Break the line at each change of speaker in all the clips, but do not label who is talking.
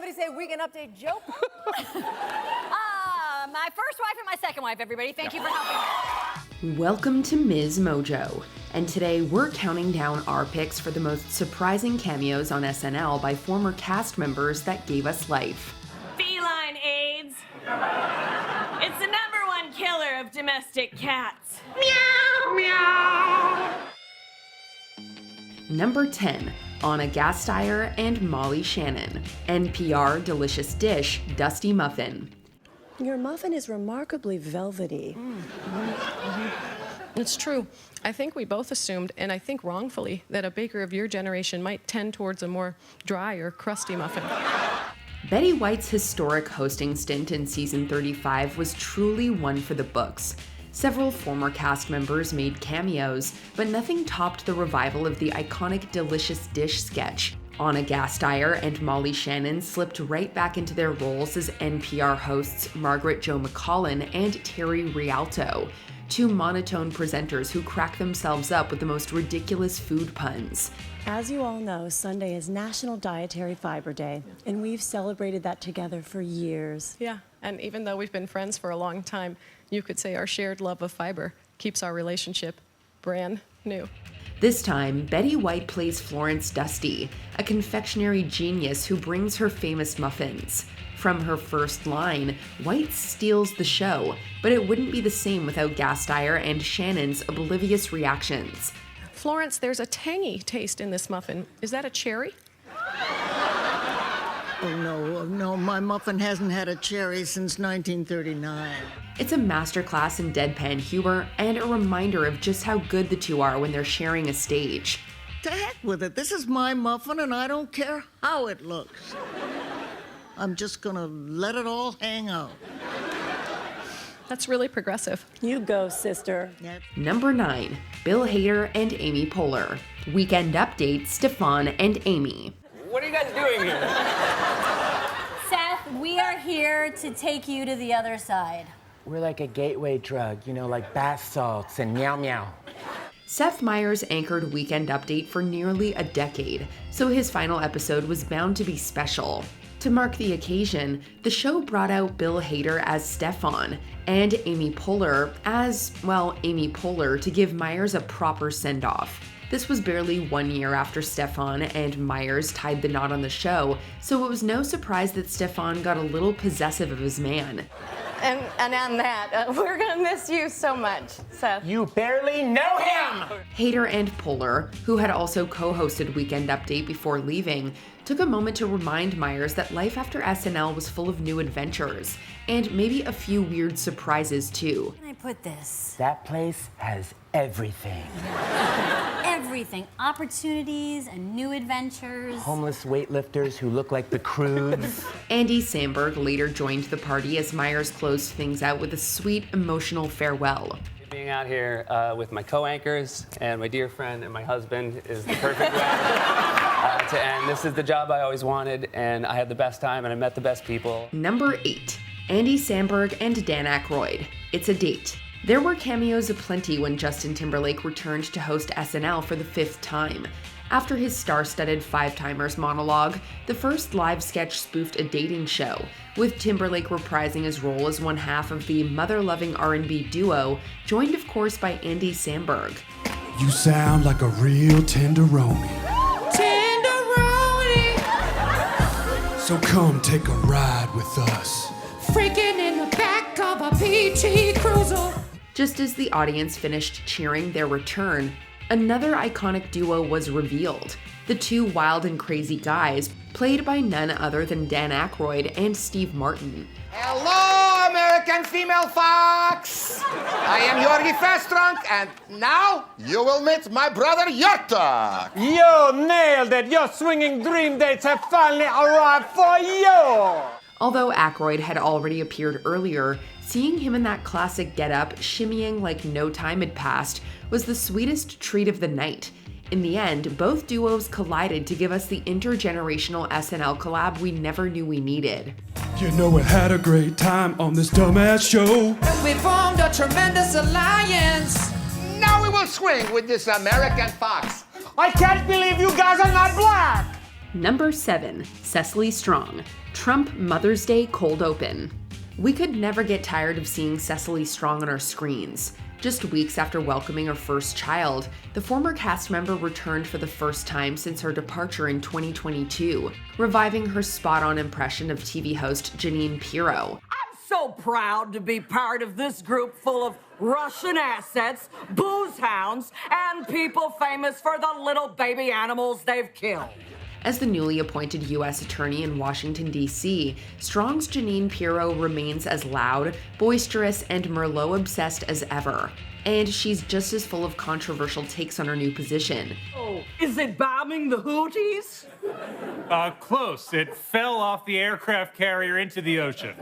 somebody say weekend update joke?
My first wife and my second wife, everybody. Thank you for helping me.
Welcome to MsMojo, and today we're counting down our picks for the most surprising cameos on SNL by former cast members that gave us life.
Feline AIDS. It's the #1 killer of domestic cats. Meow, meow.
Number 10, Anna Gasteyer and Molly Shannon. NPR Delicious Dish, Dusty Muffin.
Your muffin is remarkably velvety.
It's true. I think we both assumed, and I think wrongfully, that a baker of your generation might tend towards a more dry or crusty muffin.
Betty White's historic hosting stint in season 35 was truly one for the books. Several former cast members made cameos, but nothing topped the revival of the iconic Delicious Dish sketch. Anna Gasteyer and Molly Shannon slipped right back into their roles as NPR hosts Margaret Jo McCollin and Terry Rialto, two monotone presenters who crack themselves up with the most ridiculous food puns.
As you all know, Sunday is National Dietary Fiber Day, and we've celebrated that together for years.
Yeah, and even though we've been friends for a long time, you could say our shared love of fiber keeps our relationship brand new.
This time, Betty White plays Florence Dusty, a confectionery genius who brings her famous muffins. From her first line, White steals the show, but it wouldn't be the same without Gasteyer and Shannon's oblivious reactions.
Florence, there's a tangy taste in this muffin. Is that a cherry?
Oh, no, my muffin hasn't had a cherry since 1939.
It's a masterclass in deadpan humor and a reminder of just how good the two are when they're sharing a stage.
To heck with it. This is my muffin, and I don't care how it looks. I'm just gonna let it all hang out.
That's really progressive.
You go, sister.
Yeah.
Number 9, Bill Hader and Amy Poehler. Weekend Update, Stefon and Amy.
What are you guys doing here?
Seth, we are here to take you to the other side.
We're like a gateway drug, you know, like bath salts and meow meow.
Seth Meyers anchored Weekend Update for nearly a decade, so his final episode was bound to be special. To mark the occasion, the show brought out Bill Hader as Stefon and Amy Poehler as, well, Amy Poehler to give Meyers a proper send-off. This was barely 1 year after Stefon and Meyers tied the knot on the show, so it was no surprise that Stefon got a little possessive of his man.
And on that, we're gonna miss you so much, Seth.
You barely know him!
Hader and Poehler, who had also co-hosted Weekend Update before leaving, took a moment to remind Meyers that life after SNL was full of new adventures, and maybe a few weird surprises too.
How can I put this?
That place has everything.
Everything. Opportunities and new adventures.
Homeless weightlifters who look like the Croods.
Andy Samberg later joined the party as Meyers closed things out with a sweet, emotional farewell.
Being out here with my co-anchors and my dear friend and my husband is the perfect way to end. This is the job I always wanted, and I had the best time, and I met the best people.
Number 8, Andy Samberg and Dan Aykroyd. It's a date. There were cameos aplenty when Justin Timberlake returned to host SNL for the 5th time. After his star-studded Five-Timers monologue, the first live sketch spoofed a dating show, with Timberlake reprising his role as one half of the mother-loving R&B duo, joined of course by Andy Samberg.
You sound like a real tenderoni.
Tenderoni!
So come take a ride with us.
Freaking in the back of a PT Cruiser.
Just as the audience finished cheering their return, another iconic duo was revealed. The two wild and crazy guys, played by none other than Dan Aykroyd and Steve Martin.
Hello, American female fox! I am Yorgi Festrunk, and now you will meet my brother Yorta.
You nailed it! Your swinging dream dates have finally arrived for you!
Although Aykroyd had already appeared earlier, seeing him in that classic getup, shimmying like no time had passed, was the sweetest treat of the night. In the end, both duos collided to give us the intergenerational SNL collab we never knew we needed.
You know we had a great time on this dumbass show.
We formed a tremendous alliance.
Now we will swing with this American fox.
I can't believe you guys are not black!
Number 7. Cecily Strong, Trump Mother's Day Cold Open. We could never get tired of seeing Cecily Strong on our screens. Just weeks after welcoming her first child, the former cast member returned for the first time since her departure in 2022, reviving her spot-on impression of TV host Jeanine Pirro.
I'm so proud to be part of this group full of Russian assets, booze hounds, and people famous for the little baby animals they've killed.
As the newly appointed U.S. Attorney in Washington, D.C., Strong's Jeanine Pirro remains as loud, boisterous, and Merlot-obsessed as ever. And she's just as full of controversial takes on her new position.
Oh, is it bombing the Houthis?
Close. It fell off the aircraft carrier into the ocean.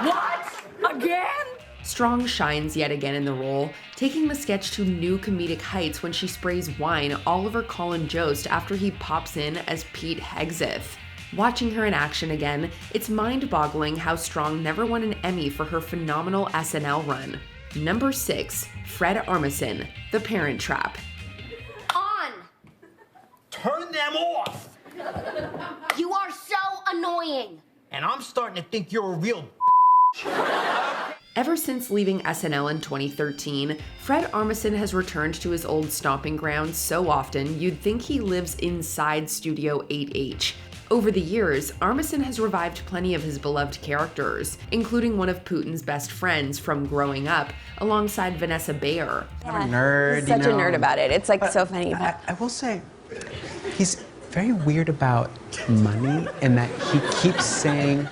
What? Again?
Strong shines yet again in the role, taking the sketch to new comedic heights when she sprays wine all over Colin Jost after he pops in as Pete Hegseth. Watching her in action again, it's mind-boggling how Strong never won an Emmy for her phenomenal SNL run. Number 6. Fred Armisen, The Parent Trap.
On!
Turn them off!
You are so annoying!
And I'm starting to think you're a real
Ever since leaving SNL in 2013, Fred Armisen has returned to his old stomping grounds so often you'd think he lives inside Studio 8H. Over the years, Armisen has revived plenty of his beloved characters, including one of Putin's best friends from Growing Up, alongside Vanessa Bayer.
I'm a nerd,
He's such a nerd about it. It's like so funny.
I will say, he's very weird about money in that he keeps saying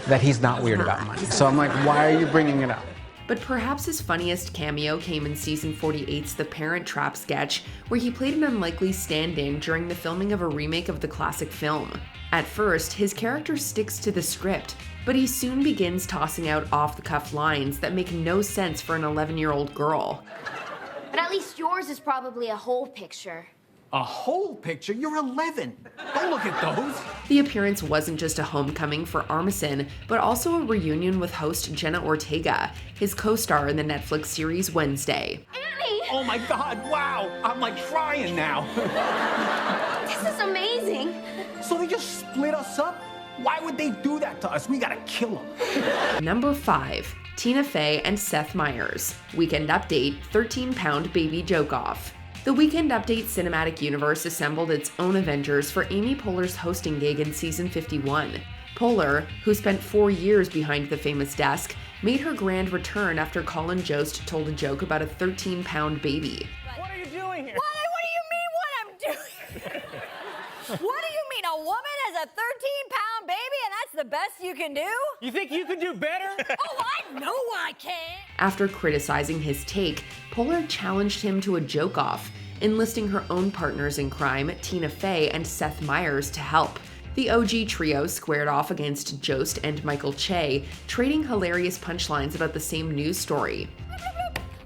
that he's not weird about money. So I'm like, why are you bringing it up?
But perhaps his funniest cameo came in season 48's The Parent Trap sketch, where he played an unlikely stand-in during the filming of a remake of the classic film. At first, his character sticks to the script, but he soon begins tossing out off-the-cuff lines that make no sense for an 11-year-old girl.
But at least yours is probably a whole picture.
A whole picture? You're 11. Don't look at those.
The appearance wasn't just a homecoming for Armisen, but also a reunion with host Jenna Ortega, his co-star in the Netflix series Wednesday.
Annie!
Oh my God, wow. I'm like crying now.
This is amazing.
So they just split us up? Why would they do that to us? We gotta kill them.
Number 5. Tina Fey and Seth Meyers. Weekend Update, 13-pound baby joke-off. The Weekend Update cinematic universe assembled its own Avengers for Amy Poehler's hosting gig in season 51. Poehler, who spent 4 years behind the famous desk, made her grand return after Colin Jost told a joke about a 13-pound baby.
What are you doing here?
What do you mean what I'm doing? What do you mean a woman has a 13-pound baby and that's the best you can do?
You think you could do better?
Oh, I know I can.
After criticizing his take, Poehler challenged him to a joke-off, enlisting her own partners in crime, Tina Fey and Seth Meyers, to help. The OG trio squared off against Jost and Michael Che, trading hilarious punchlines about the same news story.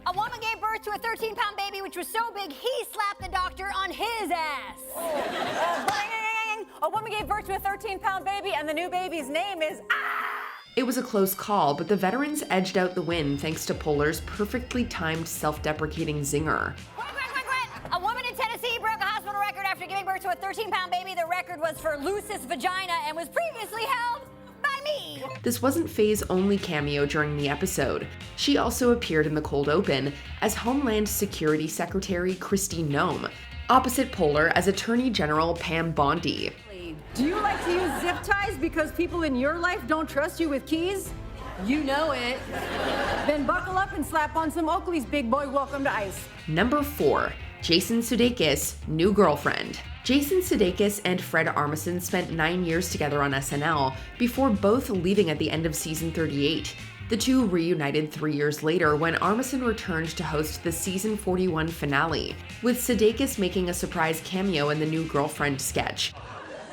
A woman gave birth to a 13-pound baby which was so big he slapped the doctor on his ass. A woman gave birth to a 13-pound baby and the new baby's name is
It was a close call, but the veterans edged out the win thanks to Poehler's perfectly timed self-deprecating zinger.
A woman in Tennessee broke a hospital record after giving birth to a 13-pound baby. The record was for loosest vagina and was previously held by me.
This wasn't Faye's only cameo during the episode. She also appeared in the cold open as Homeland Security Secretary Kristi Noem, opposite Poehler as Attorney General Pam Bondi.
Do you like to use zip ties because people in your life don't trust you with keys? You know it. Then buckle up and slap on some Oakley's big boy welcome to ICE.
Number 4. Jason Sudeikis, new girlfriend. Jason Sudeikis and Fred Armisen spent 9 years together on SNL before both leaving at the end of season 38. The two reunited 3 years later when Armisen returned to host the season 41 finale, with Sudeikis making a surprise cameo in the new girlfriend sketch.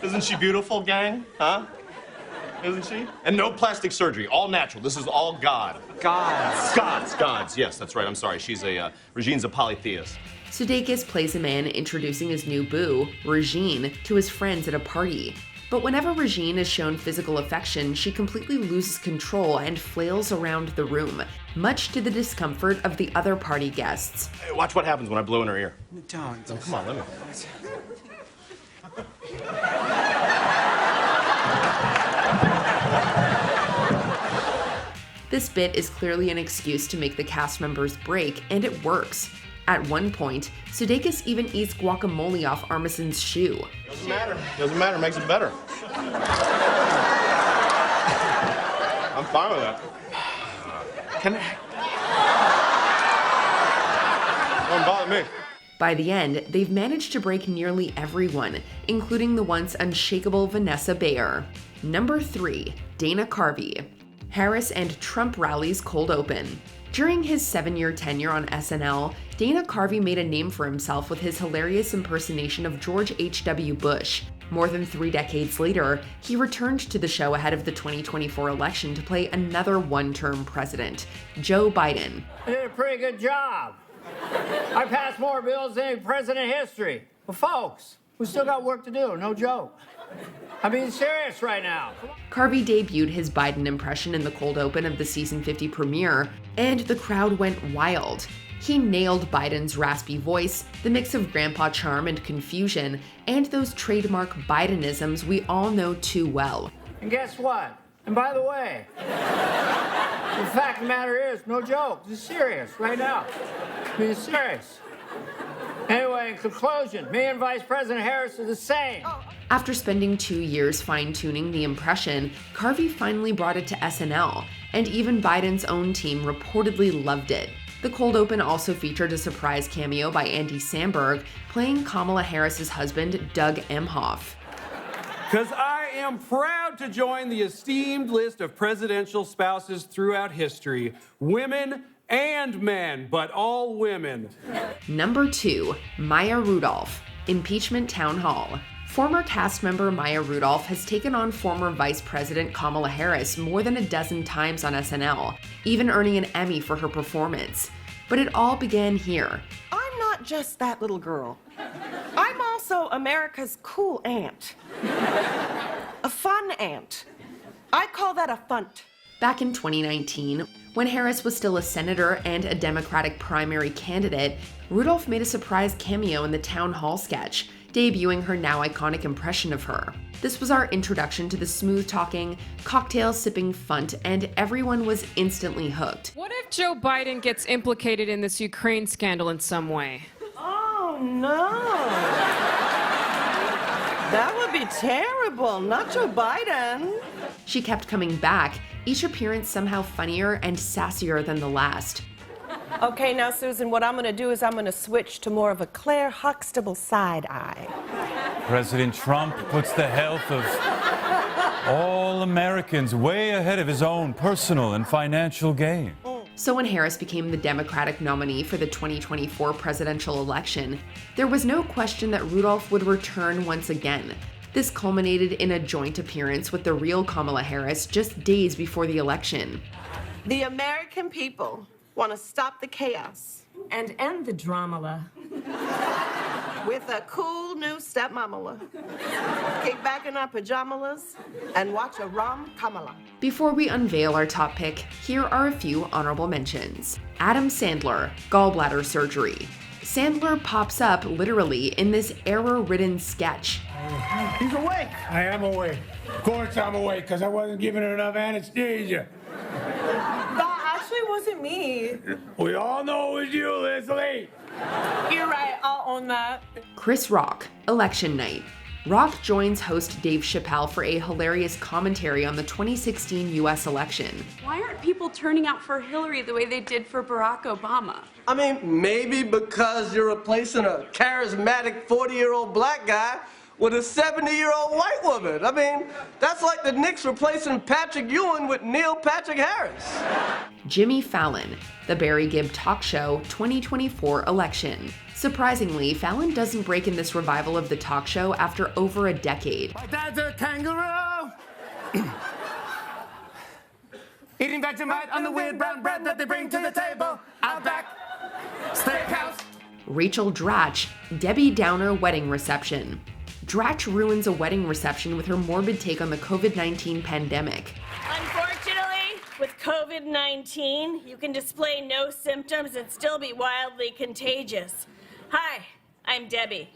Isn't she beautiful, gang? Huh? Isn't she? And no plastic surgery, all natural. This is all God. Gods. Yes, that's right. I'm sorry. Regine's a polytheist.
Sudeikis plays a man introducing his new boo, Regine, to his friends at a party. But whenever Regine is shown physical affection, she completely loses control and flails around the room, much to the discomfort of the other party guests.
Hey, watch what happens when I blow in her ear.
Don't.
Oh, come on, let me.
This bit is clearly an excuse to make the cast members break, and it works. At one point, Sudeikis even eats guacamole off Armisen's shoe.
Doesn't matter. Doesn't matter. Makes it better. I'm fine with that. Don't bother me.
By the end, they've managed to break nearly everyone, including the once unshakable Vanessa Bayer. Number 3, Dana Carvey. Harris and Trump rallies cold open. During his 7-year tenure on SNL, Dana Carvey made a name for himself with his hilarious impersonation of George H.W. Bush. More than 3 decades later, he returned to the show ahead of the 2024 election to play another one-term president, Joe Biden.
I did a pretty good job. I passed more bills than any president in history. But folks, we still got work to do, no joke. I'm being serious right now.
Carvey debuted his Biden impression in the cold open of the season 50 premiere, and the crowd went wild. He nailed Biden's raspy voice, the mix of grandpa charm and confusion, and those trademark Bidenisms we all know too well.
And guess what? And by the way, the fact of the matter is, no joke, this is serious right now. I'm being serious. Anyway, in conclusion, me and Vice President Harris are the same.
After spending 2 years fine-tuning the impression, Carvey finally brought it to SNL, and even Biden's own team reportedly loved it. The cold open also featured a surprise cameo by Andy Samberg, playing Kamala Harris's husband, Doug Emhoff.
Because I am proud to join the esteemed list of presidential spouses throughout history, women and men, but all women.
Number 2, Maya Rudolph, Impeachment Town Hall. Former cast member Maya Rudolph has taken on former Vice President Kamala Harris more than a dozen times on SNL, even earning an Emmy for her performance. But it all began here.
I'm not just that little girl. I'm also America's cool aunt. A fun aunt. I call that a funt.
Back in 2019, when Harris was still a senator and a Democratic primary candidate, Rudolph made a surprise cameo in the town hall sketch, debuting her now iconic impression of her. This was our introduction to the smooth-talking, cocktail-sipping funt, and everyone was instantly hooked.
What if Joe Biden gets implicated in this Ukraine scandal in some way?
Oh, no. That would be terrible. Not Joe Biden.
She kept coming back, each appearance somehow funnier and sassier than the last.
Okay, now, Susan, what I'm going to do is I'm going to switch to more of a Claire Huxtable side eye.
President Trump puts the health of all Americans way ahead of his own personal and financial gain.
So when Harris became the Democratic nominee for the 2024 presidential election, there was no question that Rudolph would return once again. This culminated in a joint appearance with the real Kamala Harris just days before the election.
The American people want to stop the chaos and end the drama with a cool new stepmamala. Kick back in our pajamas and watch a rom-Kamala.
Before we unveil our top pick, here are a few honorable mentions. Adam Sandler, gallbladder surgery. Sandler pops up literally in this error-ridden sketch.
He's awake. I am awake. Of course I'm awake, because I wasn't giving her enough anesthesia.
That actually wasn't me.
We all know it was you, Leslie.
You're right, I'll own that.
Chris Rock, election night. Rock joins host Dave Chappelle for a hilarious commentary on the 2016 US election.
Why aren't people turning out for Hillary the way they did for Barack Obama?
I mean, maybe because you're replacing a charismatic 40-year-old black guy with a 70-year-old white woman. I mean, that's like the Knicks replacing Patrick Ewing with Neil Patrick Harris.
Jimmy Fallon, the Barry Gibb talk show 2024 election. Surprisingly, Fallon doesn't break in this revival of the talk show after over a decade.
My dad's a kangaroo! Eating Vegemite on the weird brown bread that they bring to the table. Outback Steakhouse.
Rachel Dratch, Debbie Downer wedding reception. Dratch ruins a wedding reception with her morbid take on the COVID-19 pandemic.
Unfortunately, with COVID-19, you can display no symptoms and still be wildly contagious. Hi, I'm Debbie.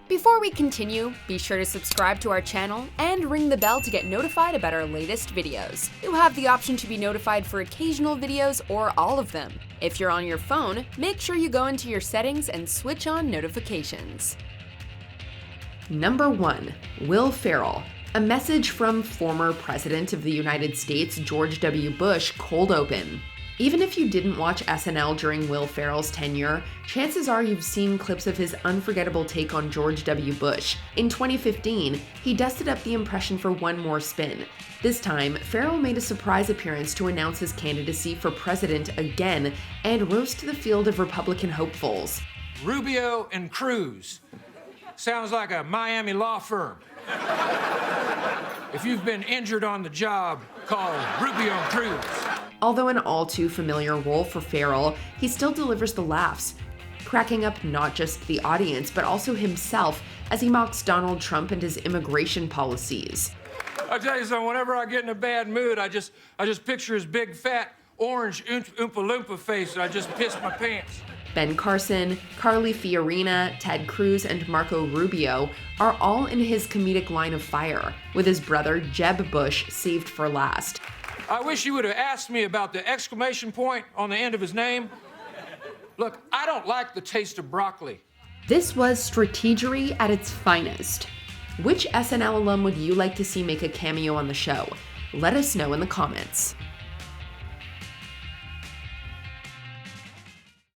Before we continue, be sure to subscribe to our channel and ring the bell to get notified about our latest videos. You have the option to be notified for occasional videos or all of them. If you're on your phone, make sure you go into your settings and switch on notifications. Number 1. Will Ferrell. A message from former President of the United States George W. Bush cold open. Even if you didn't watch SNL during Will Ferrell's tenure, chances are you've seen clips of his unforgettable take on George W. Bush. In 2015, he dusted up the impression for one more spin. This time, Ferrell made a surprise appearance to announce his candidacy for president again and rose to the field of Republican hopefuls.
Rubio and Cruz. Sounds like a Miami law firm. If you've been injured on the job, call Rubio and Cruz.
Although an all-too-familiar role for Ferrell, he still delivers the laughs, cracking up not just the audience, but also himself as he mocks Donald Trump and his immigration policies.
I tell you something, whenever I get in a bad mood, I just picture his big, fat, orange Oompa Loompa face, and I just piss my pants.
Ben Carson, Carly Fiorina, Ted Cruz, and Marco Rubio are all in his comedic line of fire, with his brother Jeb Bush saved for last.
I wish you would have asked me about the exclamation point on the end of his name. Look, I don't like the taste of broccoli.
This was strategery at its finest. Which SNL alum would you like to see make a cameo on the show? Let us know in the comments.